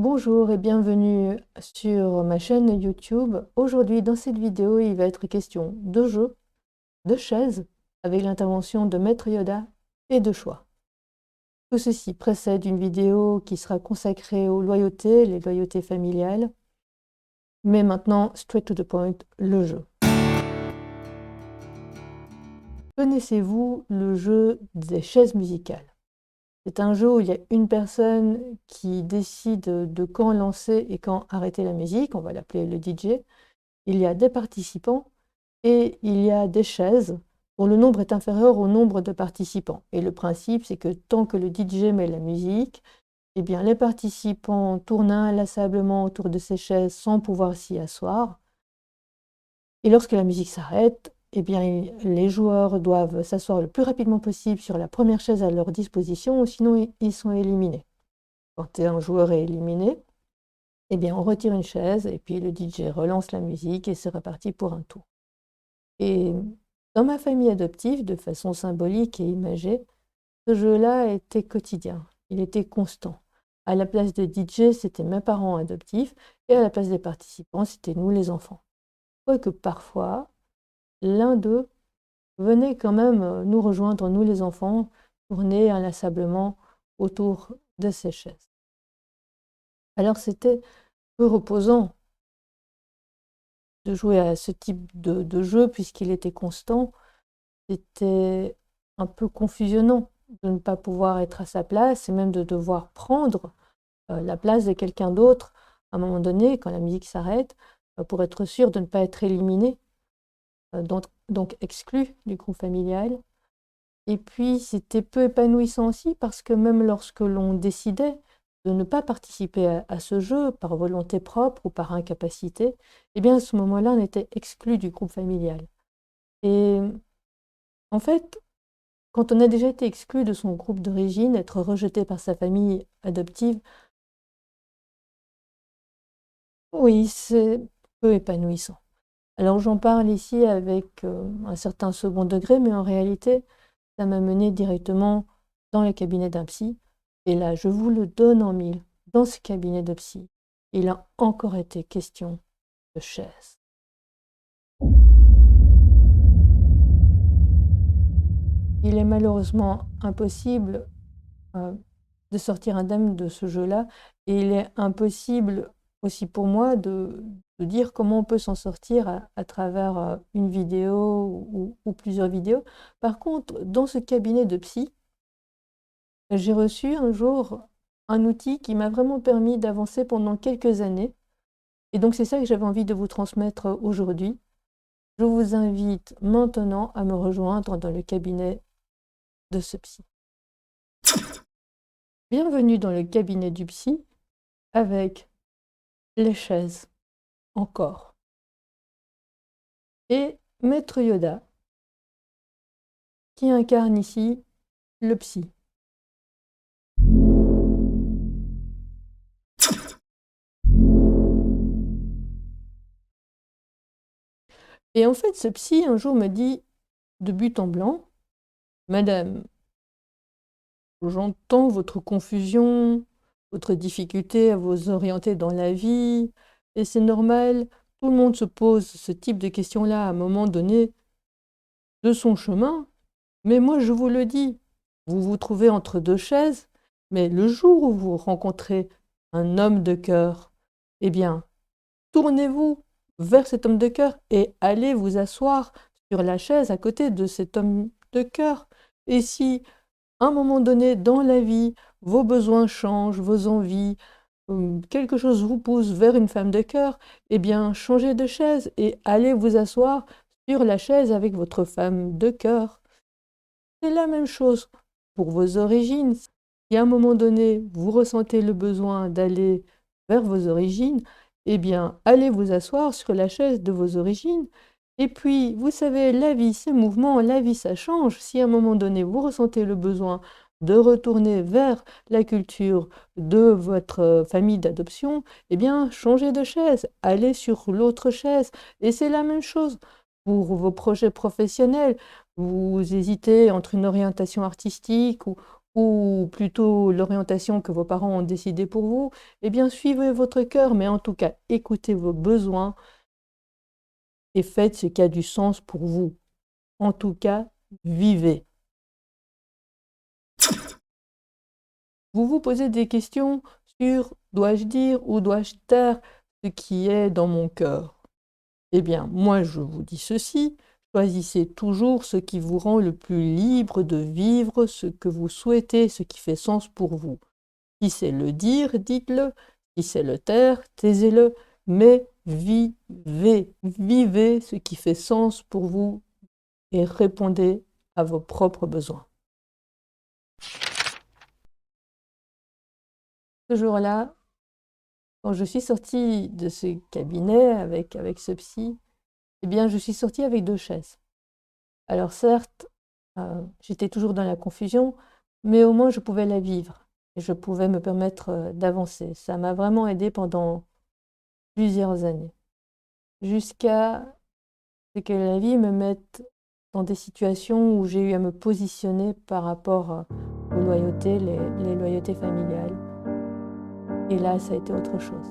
Bonjour et bienvenue sur ma chaîne YouTube. Aujourd'hui, dans cette vidéo, il va être question de jeux, de chaises, avec l'intervention de Maître Yoda et de choix. Tout ceci précède une vidéo qui sera consacrée aux loyautés, les loyautés familiales. Mais maintenant, straight to the point, le jeu. Connaissez-vous le jeu des chaises musicales? C'est un jeu où il y a une personne qui décide de quand lancer et quand arrêter la musique, on va l'appeler le DJ. Il y a des participants et il y a des chaises dont le nombre est inférieur au nombre de participants. Et le principe, c'est que tant que le DJ met la musique, eh bien, les participants tournent inlassablement autour de ces chaises sans pouvoir s'y asseoir. Et lorsque la musique s'arrête, eh bien, les joueurs doivent s'asseoir le plus rapidement possible sur la première chaise à leur disposition, sinon ils sont éliminés. Quand un joueur est éliminé, eh bien, on retire une chaise et puis le DJ relance la musique et c'est reparti pour un tour. Et dans ma famille adoptive, de façon symbolique et imagée, ce jeu-là était quotidien, il était constant. À la place de DJ, c'était mes parents adoptifs et à la place des participants, c'était nous les enfants. Quoique parfois, l'un d'eux venait quand même nous rejoindre, nous les enfants, tourner inlassablement autour de ces chaises. Alors c'était peu reposant de jouer à ce type de jeu puisqu'il était constant. C'était un peu confusionnant de ne pas pouvoir être à sa place et même de devoir prendre la place de quelqu'un d'autre à un moment donné, quand la musique s'arrête, pour être sûr de ne pas être éliminé, donc exclu du groupe familial. Et puis, c'était peu épanouissant aussi parce que même lorsque l'on décidait de ne pas participer à ce jeu par volonté propre ou par incapacité, eh bien à ce moment-là, on était exclu du groupe familial. Et en fait, quand on a déjà été exclu de son groupe d'origine, être rejeté par sa famille adoptive, oui, c'est peu épanouissant. Alors j'en parle ici avec un certain second degré, mais en réalité, ça m'a mené directement dans le cabinet d'un psy. Et là, je vous le donne en mille, dans ce cabinet de psy, il a encore été question de chaises. Il est malheureusement impossible de sortir indemne de ce jeu-là, et il est impossible aussi pour moi de dire comment on peut s'en sortir à travers une vidéo ou plusieurs vidéos. Par contre, dans ce cabinet de psy, j'ai reçu un jour un outil qui m'a vraiment permis d'avancer pendant quelques années. Et donc c'est ça que j'avais envie de vous transmettre aujourd'hui. Je vous invite maintenant à me rejoindre dans le cabinet de ce psy. Bienvenue dans le cabinet du psy avec les chaises, encore. Et Maître Yoda, qui incarne ici le psy. Et en fait, ce psy, un jour, me dit, de but en blanc, « Madame, j'entends votre confusion, votre difficulté à vous orienter dans la vie, et c'est normal, tout le monde se pose ce type de questions-là à un moment donné de son chemin, mais moi je vous le dis, vous vous trouvez entre deux chaises, mais le jour où vous rencontrez un homme de cœur, eh bien, tournez-vous vers cet homme de cœur et allez vous asseoir sur la chaise à côté de cet homme de cœur. Et si à un moment donné dans la vie, vos besoins changent, vos envies, quelque chose vous pousse vers une femme de cœur, eh bien, changez de chaise et allez vous asseoir sur la chaise avec votre femme de cœur. C'est la même chose pour vos origines. Si à un moment donné, vous ressentez le besoin d'aller vers vos origines, eh bien, allez vous asseoir sur la chaise de vos origines. Et puis, vous savez, la vie, c'est mouvement, la vie, ça change. Si à un moment donné, vous ressentez le besoin de retourner vers la culture de votre famille d'adoption, eh bien, changez de chaise, allez sur l'autre chaise. Et c'est la même chose pour vos projets professionnels. Vous hésitez entre une orientation artistique ou plutôt l'orientation que vos parents ont décidée pour vous, eh bien suivez votre cœur, mais en tout cas écoutez vos besoins et faites ce qui a du sens pour vous. En tout cas, vivez. Vous vous posez des questions sur dois-je dire ou dois-je taire ce qui est dans mon cœur? Eh bien, moi je vous dis ceci, choisissez toujours ce qui vous rend le plus libre de vivre ce que vous souhaitez, ce qui fait sens pour vous. Si c'est le dire, dites-le, si c'est le taire, taisez-le, mais vivez, vivez ce qui fait sens pour vous et répondez à vos propres besoins. Ce jour-là, quand je suis sortie de ce cabinet avec ce psy, eh bien, je suis sortie avec 2 chaises. Alors certes, j'étais toujours dans la confusion, mais au moins je pouvais la vivre et je pouvais me permettre d'avancer. Ça m'a vraiment aidée pendant plusieurs années, jusqu'à ce que la vie me mette dans des situations où j'ai eu à me positionner par rapport aux loyautés, les loyautés familiales. Et là, ça a été autre chose.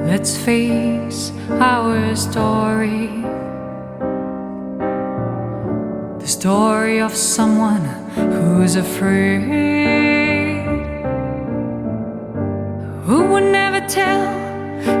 Let's face our story, the story of someone who's afraid, who would never tell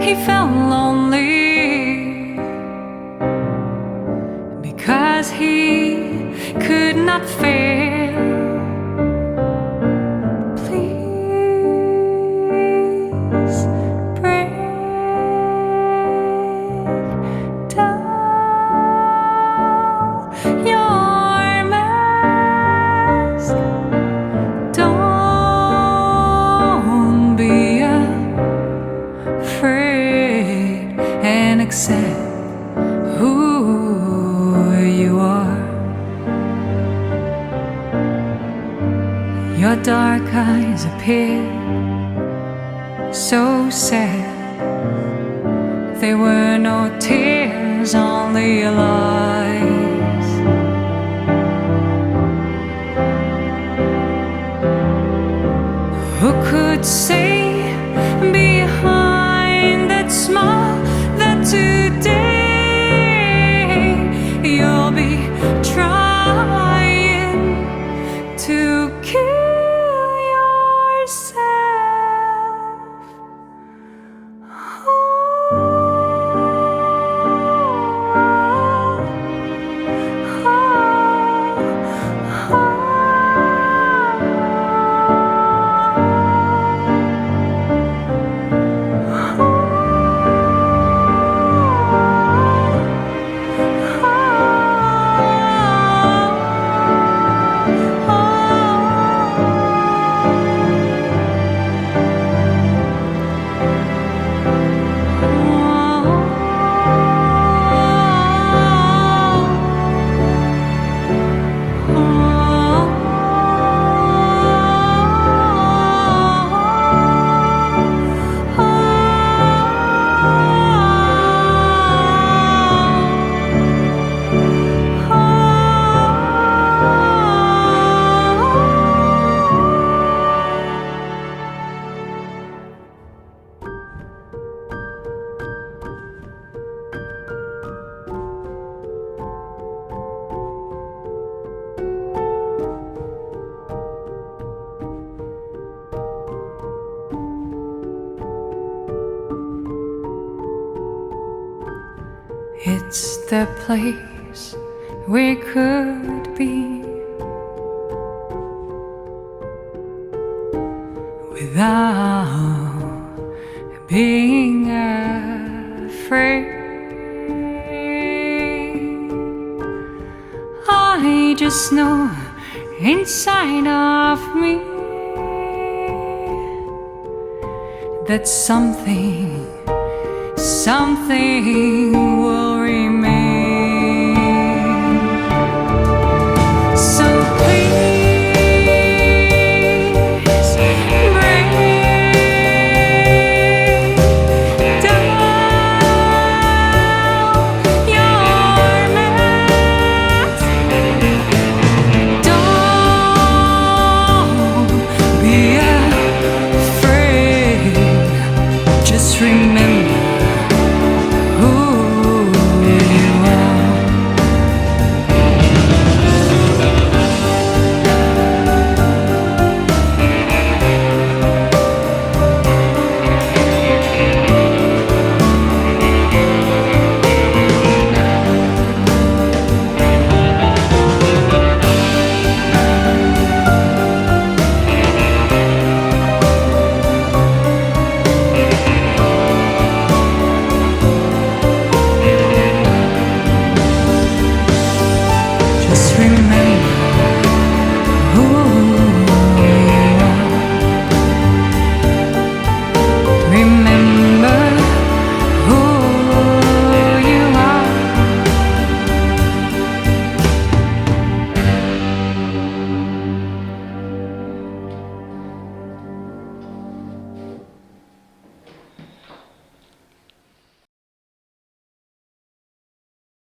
he felt lonely, because he could not fail. Accept who you are. Your dark eyes appear so sad. There were no tears, only lies. Who could say behind that smile that today you'll be trying to kill yourself? It's the place we could be without being afraid. I just know inside of me that something will